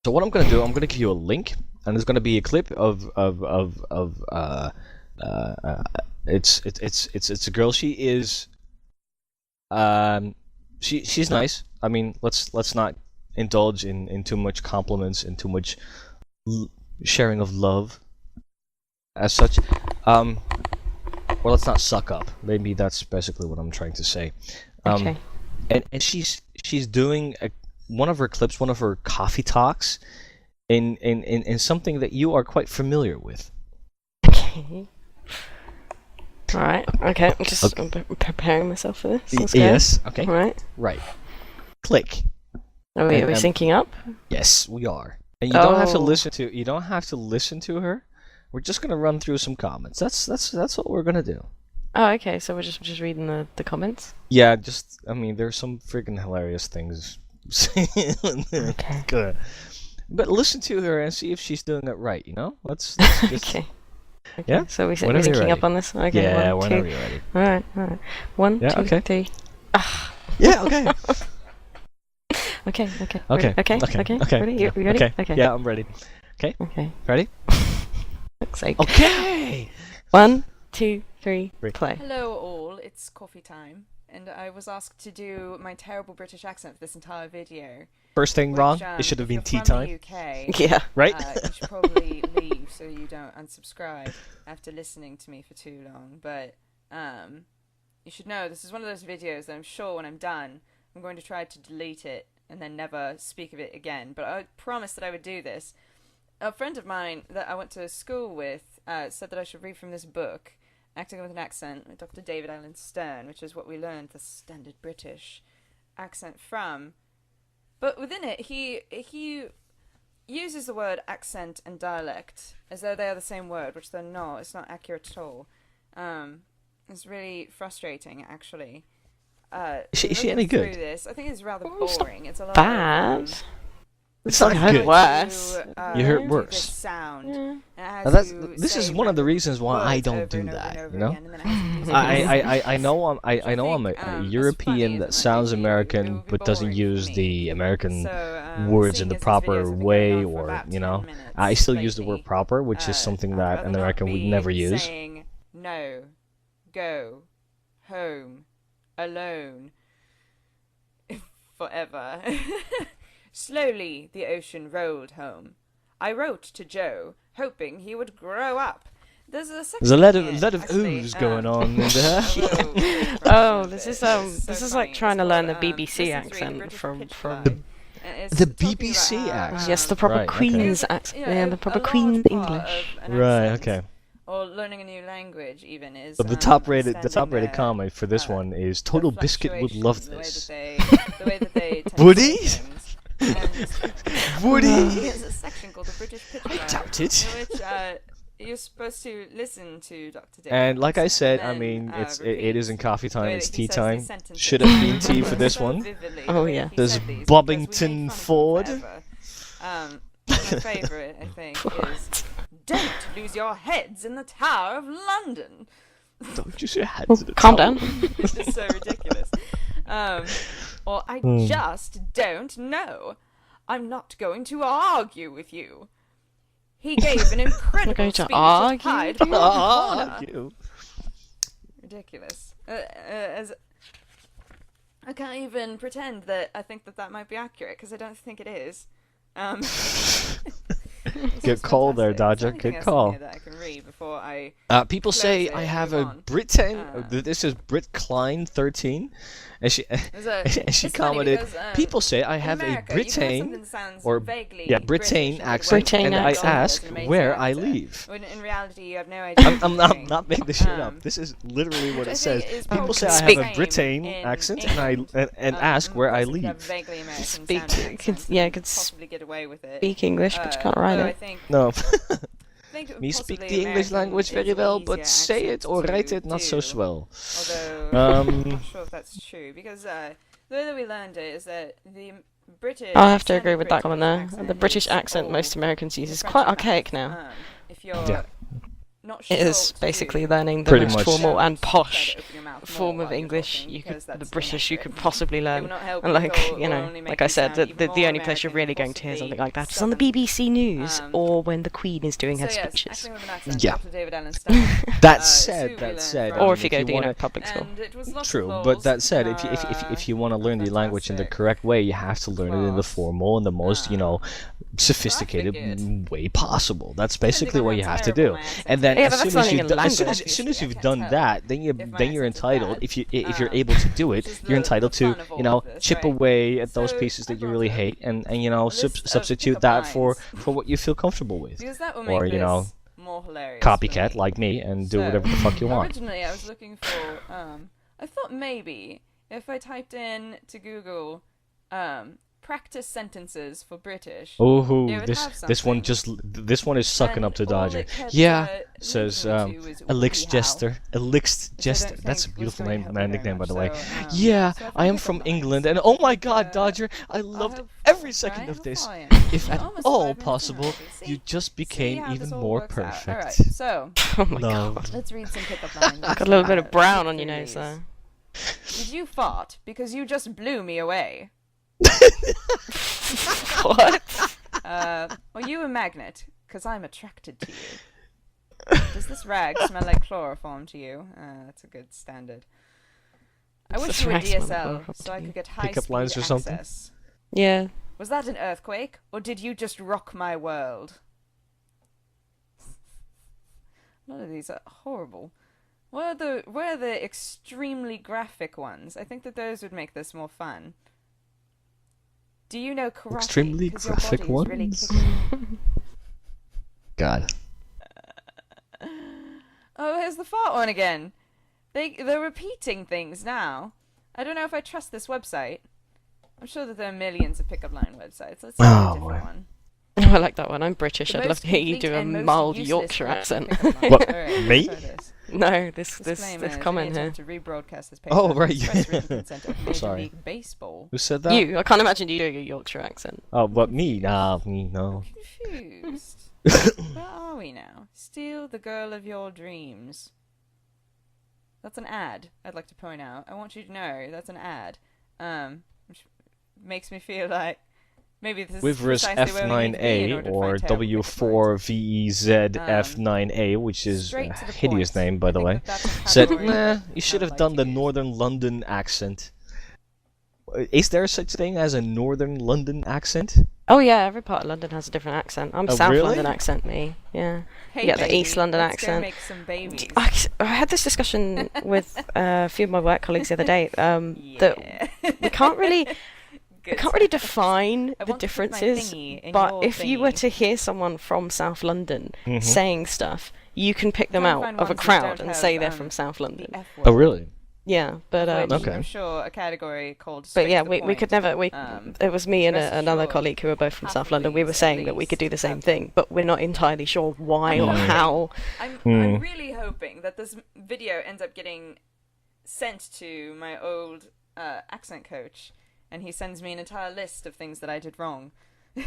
So what I'm gonna do, I'm gonna give you a link, and there's gonna be a clip it's a girl. She is she's nice. I mean, let's not indulge in too much compliments and too much sharing of love as such. Well, let's not suck up. Maybe that's basically what I'm trying to say. Okay. And she's doing one of her clips, one of her coffee talks, in something that you are quite familiar with. Okay. Alright, okay, I'm just preparing myself for this. Let's go. Yes, okay. Alright. Right. Click. Are we syncing up? Yes, we are. And you don't have to listen to her. We're just gonna run through some comments. That's what we're gonna do. Oh, okay, so we're just reading the comments? Yeah, I mean, there's some freaking hilarious things. Okay. Good. But listen to her and see if she's doing it right, you know? Let's just... Okay. Yeah? So we're Whenever you're syncing ready. up on this? Okay, Yeah, 1, 2. whenever you're ready. Alright. 1, Yeah, 2, okay. 3. Yeah, okay. Okay. Okay. Ready? Okay. Ready? You ready? Okay. Yeah, I'm ready. Okay. Okay. Ready? Looks like. Okay. 1, 2, 3, play. Hello all, it's coffee time, and I was asked to do my terrible British accent for this entire video. First thing Which, wrong, it should have if been you're tea from time. the UK, Yeah. Right? you should probably leave so you don't unsubscribe after listening to me for too long. But you should know this is one of those videos that I'm sure when I'm done, I'm going to try to delete it and then never speak of it again. But I promised that I would do this. A friend of mine that I went to school with said that I should read from this book, Acting with an Accent, by Dr. David Allen Stern, which is what we learned the standard British accent from. But within it, he uses the word accent and dialect as though they are the same word, which they're not. It's not accurate at all. It's really frustrating, actually. Is she any good? Through this, I think it's rather It's not boring. It's a lot bad. of... It's not I heard good. worse. You heard do worse. This sound. Yeah. And it has Now you this is say one of the random reasons why I words don't over do and over that, and over you know? again, and then it has you do something else. I know I'm a European that sounds American but doesn't use the American words in the proper way, or you know, I still use the word proper, which is something that an American would never use. Saying no, go, home, alone, forever. Slowly the ocean rolled home. I wrote to Joe, hoping he would grow up. There's a lot of actually, oohs going on in there. Oh, this is like trying to learn the BBC accent from The BBC accent. yes, the proper Right, okay. Queen's accent. Yeah, the proper Queen's English. Right, okay. Or learning a new language even is. But the top rated understanding comment for this one is Total the Biscuit would love fluctactions, this. the way that they tend Woody? to say things. Woody? There's a section called the British Picture. I doubt it. In which you're supposed to listen to Dr. David. And like I said, I and mean, then, it isn't coffee the time, way it's that he tea says time. these sentences. Should have been tea for this So one. vividly, Oh, the way yeah. he There's said these, because we made Bobbington fun of him Ford. forever. My favourite, I think, is "Don't lose your heads in the Tower of London." Don't you say hands at the Calm top. down. Which is so ridiculous. Or I just don't know. I'm not going to argue with you. He gave an incredible going to speech argue at Hyde with you? Park Corner. You. Ridiculous. As I can't even pretend that I think that might be accurate, because I don't think it is. Good call there, Dodger. Anything Good else in call. here that I can read before I People close say it I and have move a on? Britain. This is Brit Klein 13, and she and she it's funny commented. because, People say I in have America, a you can have something Britain, that sounds or vaguely yeah, British Britain and accent, Britain and I accent. ask It's an amazing where I actor. leave. When in reality you have no idea. I'm not making this shit up. This is literally what Which I it says. think is People probably say I Speak- have a Britain in accent, England. and ask where I Most people have leave. vaguely American Speak- sounding could- accents yeah, and could possibly get away with it. Speak English, but you can't write although I it. think, No. me Speak the English language very well, but say it or write it not so swell. Although I'm not sure if that's true, because the way that we learned it is that the British. I'll have to agree standard with that one British there. accent The British is accent old most Americans use and is French quite accent, archaic now. If you're Yeah. not It sure is what to basically do. learning the Pretty most much. formal and Don't try to posh open your mouth form more of while you're English talking, you could, because the that's British you inaccurate. could possibly It learn. will not help And you at like, all. you It will know, only make like I you said, sound even the more only place you're American, really going to hear something possibly like that is on the Southern. BBC News or when the Queen is doing her So yes, speeches. acting with an accent, Yeah. Dr. David Allen Stein. That Sue said, we that learned said, from. I Or mean, if you go to, wanna, public school. And it was lots true, of but lols that said, in if you want to our learn the language in the fantastic correct way, you have to learn it in the class. formal and the most, sophisticated figured, way possible. That's depending basically on what how you have to terrible do. my accent And then Yeah, as but that's soon as learning you've a done, language. as soon as Obviously, I you've can't done tell that, then if my you're accent is entitled, bad. if you're able to do it, Which is you're the entitled to, fun of all of this, chip right? away at those So pieces I that you really brought hate, and a list of substitute pickup that for lines. what you feel comfortable with, Because that will make or this more hilarious for copycat me. like me and do So, whatever the fuck you want. Originally, I was looking for. I thought maybe if I typed in to Google, practice sentences for British. Oh, it would this have this one something. this one is sucking And up to all Dodger. it kept, Yeah, linking says me to was Elix Woody Jester. Elix Which I Jester. don't That's a think was beautiful going to name, help me very nickname by much, the way. so, Yeah, so I I am picked from up England, lines. and oh my I God, hope- Dodger, I I loved hope- every second right, of how this. far I am. If at Almost all 5 minutes in possible, already. See? you just See became how this even all more works out. perfect. Alright, so Oh my Love. god. let's read some pickup lines. Got a little bit of brown on your Through nose these. there. Did you fart because you just blew me away? What? Are you a magnet? Because I'm attracted to you. Does this rag smell like chloroform to you? That's a good standard. I Does wish this you were rag smell like DSL chloroform so to I you? could get Pickup high-speed lines or something? access. Yeah. Was that an earthquake, or did you just rock my world? A lot of these are horrible. What are the extremely graphic ones? I think that those would make this more fun. Do you know karate? Extremely 'Cause your graphic body's really ones? kicking. God. Oh, here's the fart one again. They're repeating things now. I don't know if I trust this website. I'm sure that there are millions of pickup line websites. Let's see a different one. Oh, I like that one. I'm British. The I'd love most to hear you complete do a and most mild useless Yorkshire collection accent. of pickup lines. What, Alright, let's me? try this. No, this Disclaimer, comment any here. attempt to rebroadcast this Oh, page right, express yeah. written consent of Major Sorry. League Baseball. Who said that? You. I can't imagine you doing a Yorkshire accent. Oh, but me? Nah, me no. Confused. Where are we now? Steal the girl of your dreams. That's an ad, I'd like to point out. I want you to know that's an ad. Which makes me feel like maybe this is Wivers precisely where we need to be in F9A order to or find terrible W4VEZ F9A, which is Straight a to the hideous point. name, by I the think way, that that's a said, category nah, that you should I have would done like the to use. Northern London accent. Is there such thing as a Northern London accent? Oh yeah, every part of London has a different accent. I'm Oh, South really? London accent, me. Yeah. Hey, You get the baby, East London let's go accent. make some babies. I had this discussion with a few of my work colleagues the other day. That we can't really define I the want to put my differences. thingy in But your if you were thingy. to hear someone from South London Mhm. saying stuff, you can pick them Try and out find of a ones that crowd don't and have, say they're from South London. The F Oh, word. really? Yeah, but Which Okay. I'm sure a category called. But straight yeah, to the we could point. never. It was me and rest another assured, colleague who were both from half South of London. We were these, saying at that we could do the least, same have- thing, but we're not entirely sure why or Mm. how. I'm Hmm. really hoping that this video ends up getting sent to my old accent coach, and he sends me an entire list of things that I did wrong. Oh,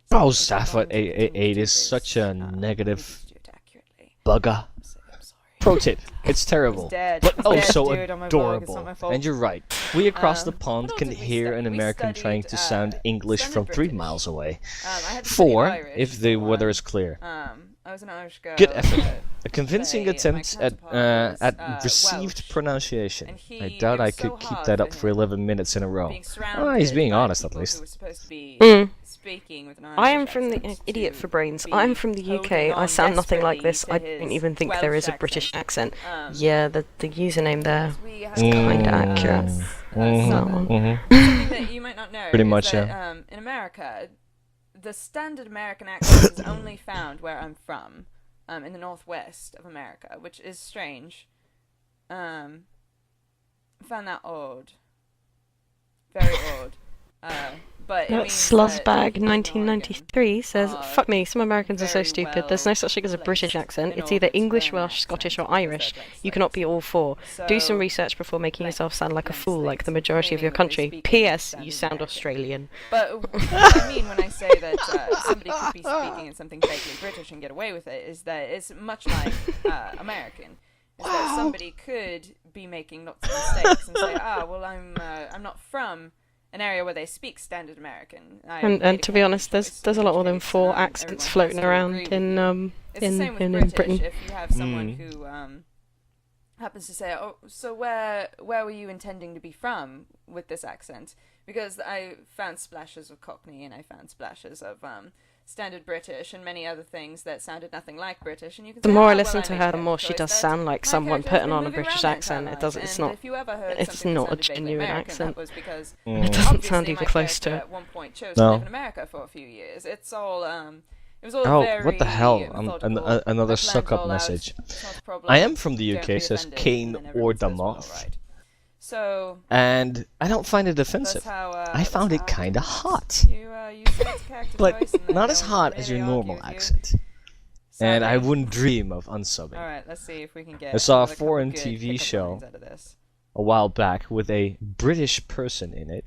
So I'm Safford going to continue to 8 do is this, such a maybe negative to do it accurately. bugger. So I'm sorry. Pro tip, it's terrible, He's dead. but He's oh dead, so dude, on my vlog. It's not adorable. my fault. And you're right. We across the What pond else can did we hear study? an We American trying to studied, sound English standard from 3 British. miles away. I had to study 4, Irish if the for weather one. is clear. I was an Irish girl. Good effort. but A convincing say my attempt counterpart at was, received Welsh, pronunciation. and I he- doubt it I was so could keep hard that for up for him 11 minutes in a row. being Oh, surrounded he's being by honest at people least. who were supposed to be Mm. speaking with an I am Irish from the accent idiot to for brains. be I'm from the UK. holding I on sound nothing like desperately this. to I don't his even think there is a Welsh British accent. Um, Yeah, the username there. we have It's kinda accurate. Southern. Mhm. Something that you might not know Pretty is much, that, yeah. in America, the standard American accent is only found where I'm from, in the northwest of America, which is strange. I found that odd. Very odd. But it That means that Sluzzbag people in 1993 says, Oregon "Fuck me, some Americans are so very stupid. There's no such thing as a well British placed accent. in It's all either of its English, own Welsh, Scottish, or accent because Irish. they're You cannot be all four. Do some So, research before making like, yourself sound like a blank fool, like the slate, majority of your meaning that they country. speak P.S. standard You sound American. Australian." But what I mean when I say that somebody could be speaking in something vaguely British and get away with it is that it's much like American. Is that somebody could be making lots of mistakes and say, well, I'm not from an area where they speak standard American. And to be honest, there's a lot more than 4 accents floating around in It's the same with British. Britain. If you have someone who happens to say, "Oh, so where were you intending to be from with this accent?" Because I found splashes of Cockney and I found splashes of standard British and many other things that sounded nothing like British. And you can The say, more I well, listen to made her, a the more she choice does that sound like my someone character has putting been on a moving British around accent. their It entire does. life. It's And not. if you ever heard It's something not that a sounded vaguely genuine American, accent. that was because It doesn't sound obviously even my close to character it. at one point chose No. to live in America for a few years. It's all it was all Oh, very what the hell? methodical. Another I planned suck it up all out. message. It's not a problem. I am from the Don't UK, be says offended. Kane And then or everyone says, well, Damoth. right. So And I don't find it that's offensive. how I found that's it how I kinda do it. hot. You say it's a character But choice, and then not no as one hot can as really your argue normal with you. accent. And I Sadly. wouldn't dream of unsubbing. All right, let's see if we can get. I saw a another couple foreign good TV pickup show lines out of this. a while back with a British person in it.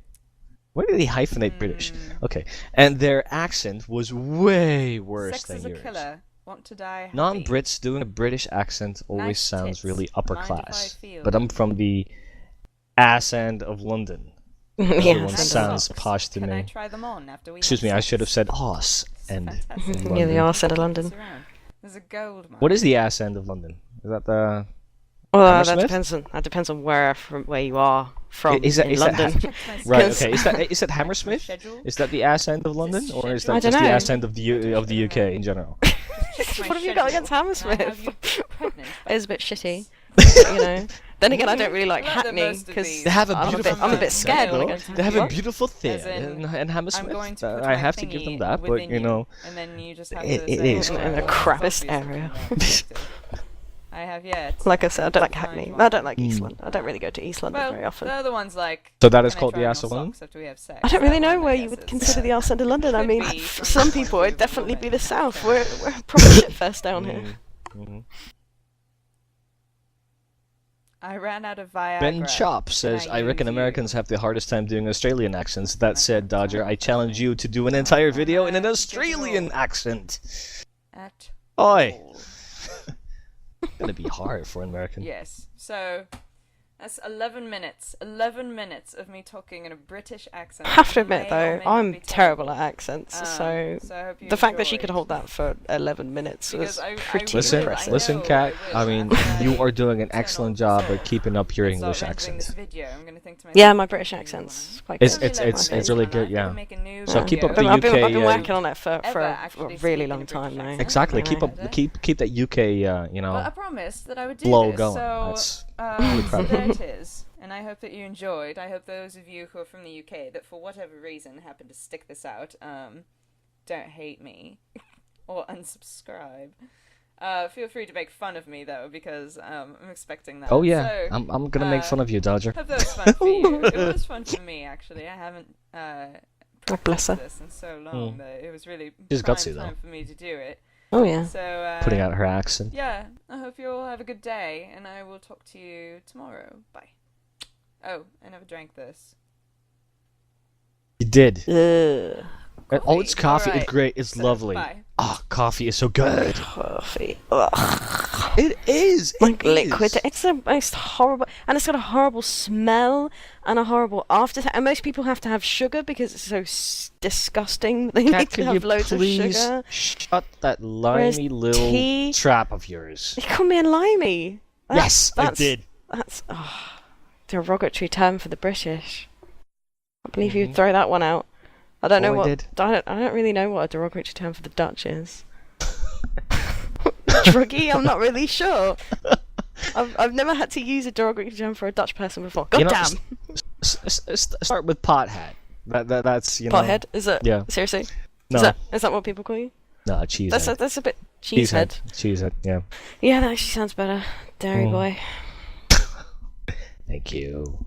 Why did he hyphenate British? Okay. And their accent was way worse Sex than is a yours. killer. Want to die happy. Non-Brits doing a British accent always Nice sounds tits. really upper Mind if I class. feel? But I'm from the ass end of London. Everyone Yeah, Nice sounds socks. posh to Can I me. try them on after we Excuse have me, I sex? should have said ass end of Fantastic. Yeah, the London. arse end of London. There's a gold mine. What is the ass end of London? Is that the... Well, Hammersmith? that depends on where you are from Is that- in is that London. Check my Right, Because- okay. Is that Hammersmith? schedule. Is that the ass end of London? Or is I that don't just the know. ass end of the UK in general? Check my What have you got schedule, against and I Hammersmith? have you pregnant by It is a bit shitty, but, you know. Then again, I don't really like I like that Hackney most of because these They have a I'm beautiful I'm a bit theatre, scared when I though. go to They have a What? beautiful As theatre in, in Hammersmith. I'm going to put I my have to give them thingy that, but within you know, and then you just have it- to it say, is "Oh, in the well, crappiest it's obvious area. that you're not I have yet. Like I said, I don't like Find Hackney. one. I don't like East Mm. London. I don't really go to East London Well, very often. the other one's like. So that is "Can I called try the on ass of your London? socks after we have sex?" I don't really That know one, where I you guess, would is, consider the arse end of London. I could mean, be from some the point people of view would of a definitely be woman, the South. so- We're proper shit first down here. Mhm. I ran out of Viagra. Ben Chop says, and I reckon use you." Americans have the hardest time doing Australian accents. That said, Dodger, I challenge you to do an entire video in an Australian accent. At Oi! all. It's gonna be hard for an American. Yes. So that's 11 minutes. 11 minutes of me talking in a British accent. I have to May admit or though, may not I'm be terrible at accents. So I hope you the fact that she enjoyed. could hold that for 11 minutes Because was I pretty Listen, impressive. listen, know, Kat. I I will. mean, I you are doing an turn excellent off job the at keeping up your Start English rendering this accent. video. I'm gonna think to myself, Yeah, my British "You accent's want- quite It's- good. it's- Quite it's good. really I'm good, gonna yeah. make a new So keep up video. the I've been UK, working on it for ever a actually really speak long in a time British now. accent. Exactly. Yeah. Keep that UK, you know, But I promised that I would do flow this. going. So, That's really so proud of there you. it is. And I hope that you enjoyed. I hope those of you who are from the UK that for whatever reason happen to stick this out, don't hate me or unsubscribe. Feel free to make fun of me though, because I'm expecting that. Oh yeah, So, I'm gonna make fun of you, Dodger. hope that was fun for you. It was fun for me actually. I haven't God bless her. practiced this in so long that it was really She's prime gutsy, though. time for me to do it. Oh yeah. So Putting out her accent. yeah, I hope you all have a good day, and I will talk to you tomorrow. Bye. Oh, I never drank this. You did. Ugh. Oh, it's coffee. Alright. It's great. It's So, lovely. Bye. Ah, coffee is so good. Coffee. Ugh. It is. Like it liquid. is. It's the most horrible, and it's got a horrible smell and a horrible aftertaste. And most people have to have sugar because it's so disgusting. They Kat, need to could you have loads of please sugar. shut that Whereas limey little tea- trap of yours? You call me a limey. Yes, I that's- did. That's derogatory term for the British. I believe you'd Mhm. throw that one out. I don't know I what. did. I don't really know what a derogatory term for the Dutch is. Druggy? I'm not really sure. I've never had to use a derogatory term for a Dutch person before. God You know, damn. Start with pothead. That's you know. Pothead? Is it? Yeah. Seriously? No, Is that what people call you? no, cheesehead. That's a bit cheesehead. Cheesehead. Yeah. Yeah, that actually sounds better. Dairy Mm. boy. Thank you.